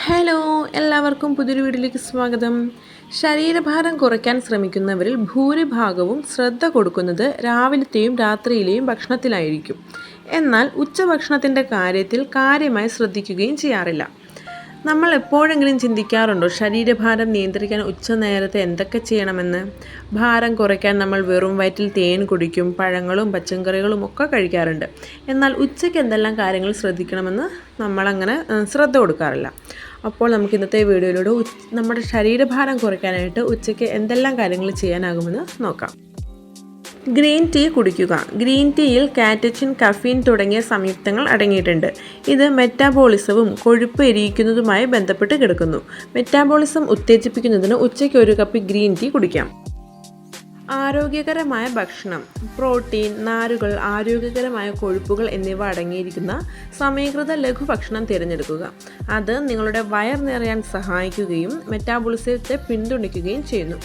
Hello, എല്ലാവർക്കും പുതിയൊരു വീഡിയോയിലേക്ക് സ്വാഗതം. ശരീരഭാരം കുറയ്ക്കാൻ ശ്രമിക്കുന്നവരിൽ ഭൂരിഭാഗവും ശ്രദ്ധ കൊടുക്കുന്നത് രാവിലത്തെയും രാത്രിയിലെയും ഭക്ഷണത്തിലായിരിക്കും. എന്നാൽ ഉച്ചഭക്ഷണത്തിൻ്റെ കാര്യത്തിൽ കാര്യമായി ശ്രദ്ധിക്കുകയും ചെയ്യാറില്ല. നമ്മൾ എപ്പോഴെങ്കിലും ചിന്തിക്കാറുണ്ടോ ശരീരഭാരം നിയന്ത്രിക്കാൻ ഉച്ചനേരത്തെ എന്തൊക്കെ ചെയ്യണമെന്ന്? ഭാരം കുറയ്ക്കാൻ നമ്മൾ വെറും വയറ്റിൽ തേൻ കുടിക്കും, പഴങ്ങളും പച്ചക്കറികളും ഒക്കെ കഴിക്കാറുണ്ട്. എന്നാൽ ഉച്ചയ്ക്ക് എന്തെല്ലാം കാര്യങ്ങൾ ശ്രദ്ധിക്കണമെന്ന് നമ്മളങ്ങനെ ശ്രദ്ധ കൊടുക്കാറില്ല. അപ്പോൾ നമുക്ക് ഇന്നത്തെ വീഡിയോയിലൂടെ നമ്മുടെ ശരീരഭാരം കുറയ്ക്കാനായിട്ട് ഉച്ചയ്ക്ക് എന്തെല്ലാം കാര്യങ്ങൾ ചെയ്യാനാകുമെന്ന് നോക്കാം. ഗ്രീൻ ടീ കുടിക്കുക. ഗ്രീൻ ടീയിൽ കാറ്റച്ചിൻ, കഫീൻ തുടങ്ങിയ സംയുക്തങ്ങൾ അടങ്ങിയിട്ടുണ്ട്. ഇത് മെറ്റാബോളിസവും കൊഴുപ്പ് എരിയിക്കുന്നതുമായി ബന്ധപ്പെട്ട് കിടക്കുന്നു. മെറ്റാബോളിസം ഉത്തേജിപ്പിക്കുന്നതിന് ഉച്ചയ്ക്ക് 1 കപ്പ് ഗ്രീൻ ടീ കുടിക്കാം. ആരോഗ്യകരമായ ഭക്ഷണം. പ്രോട്ടീൻ, നാരുകൾ, ആരോഗ്യകരമായ കൊഴുപ്പുകൾ എന്നിവ അടങ്ങിയിരിക്കുന്ന സമീകൃത ലഘുഭക്ഷണം തിരഞ്ഞെടുക്കുക. അത് നിങ്ങളുടെ വയർ നിറയാൻ സഹായിക്കുകയും മെറ്റാബോളിസത്തെ പിന്തുണയ്ക്കുകയും ചെയ്യുന്നു.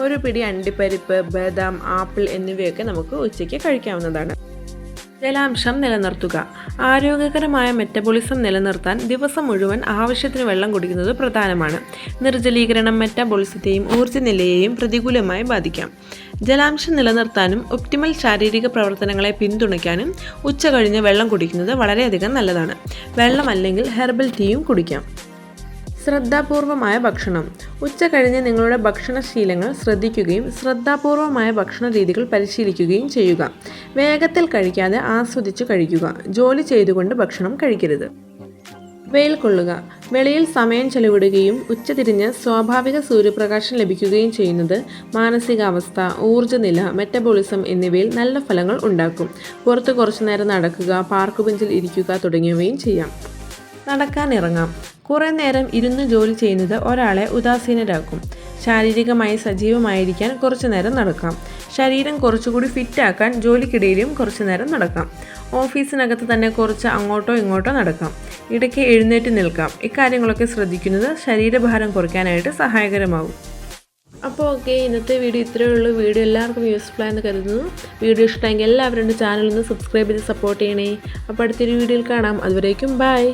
ഒരു പിടി അണ്ടിപ്പരിപ്പ്, ബദാം, ആപ്പിൾ എന്നിവയൊക്കെ നമുക്ക് ഉച്ചയ്ക്ക് കഴിക്കാവുന്നതാണ്. ജലാംശം നിലനിർത്തുക. ആരോഗ്യകരമായ മെറ്റബോളിസം നിലനിർത്താൻ ദിവസം മുഴുവൻ ആവശ്യത്തിന് വെള്ളം കുടിക്കുന്നത് പ്രധാനമാണ്. നിർജ്ജലീകരണം മെറ്റബോളിസത്തെയും ഊർജ്ജനിലയെയും പ്രതികൂലമായി ബാധിക്കാം. ജലാംശം നിലനിർത്താനും ഒപ്റ്റിമൽ ശാരീരിക പ്രവർത്തനങ്ങളെ പിന്തുണയ്ക്കാനും ഉച്ച കഴിഞ്ഞ് വെള്ളം കുടിക്കുന്നത് വളരെയധികം നല്ലതാണ്. വെള്ളം അല്ലെങ്കിൽ ഹെർബൽ ടീയും കുടിക്കാം. ശ്രദ്ധാപൂർവമായ ഭക്ഷണം. ഉച്ച കഴിഞ്ഞ് നിങ്ങളുടെ ഭക്ഷണശീലങ്ങൾ ശ്രദ്ധിക്കുകയും ശ്രദ്ധാപൂർവമായ ഭക്ഷണ രീതികൾ പരിശീലിക്കുകയും ചെയ്യുക. വേഗത്തിൽ കഴിക്കാതെ ആസ്വദിച്ച് കഴിക്കുക. ജോലി ചെയ്തുകൊണ്ട് ഭക്ഷണം കഴിക്കരുത്. വെയിൽ കൊള്ളുക. വെളിയിൽ സമയം ചെലവിടുകയും ഉച്ചതിരിഞ്ഞ് സ്വാഭാവിക സൂര്യപ്രകാശം ലഭിക്കുകയും ചെയ്യുന്നത് മാനസികാവസ്ഥ, ഊർജ്ജനില, മെറ്റബോളിസം എന്നിവയിൽ നല്ല ഫലങ്ങൾ ഉണ്ടാക്കും. പുറത്ത് കുറച്ചു നേരം നടക്കുക, പാർക്ക് ബെഞ്ചിൽ ഇരിക്കുക തുടങ്ങിയവയും ചെയ്യാം. നടക്കാൻ ഇറങ്ങാം. കുറേ നേരം ഇരുന്ന് ജോലി ചെയ്യുന്നത് ഒരാളെ ഉദാസീനരാക്കും. ശാരീരികമായി സജീവമായിരിക്കാൻ കുറച്ചു നേരം നടക്കാം. ശരീരം കുറച്ചുകൂടി ഫിറ്റാക്കാൻ ജോലിക്കിടയിലും കുറച്ചു നേരം നടക്കാം. ഓഫീസിനകത്ത് തന്നെ കുറച്ച് അങ്ങോട്ടോ ഇങ്ങോട്ടോ നടക്കാം. ഇടയ്ക്ക് എഴുന്നേറ്റ് നിൽക്കാം. ഇക്കാര്യങ്ങളൊക്കെ ശ്രദ്ധിക്കുന്നത് ശരീരഭാരം കുറയ്ക്കാനായിട്ട് സഹായകരമാകും. അപ്പോൾ ഓക്കെ, ഇന്നത്തെ വീഡിയോ ഇത്രയേ ഉള്ളൂ. വീഡിയോ എല്ലാവർക്കും യൂസ്ഫുൾ ആയെന്ന് കരുതുന്നു. വീഡിയോ ഇഷ്ടമെങ്കിൽ എല്ലാവരും എൻ്റെ ചാനലൊന്ന് സബ്സ്ക്രൈബ് ചെയ്ത് സപ്പോർട്ട് ചെയ്യണേ. അപ്പോൾ അടുത്തൊരു വീഡിയോയിൽ കാണാം. അതുവരേക്കും ബൈ.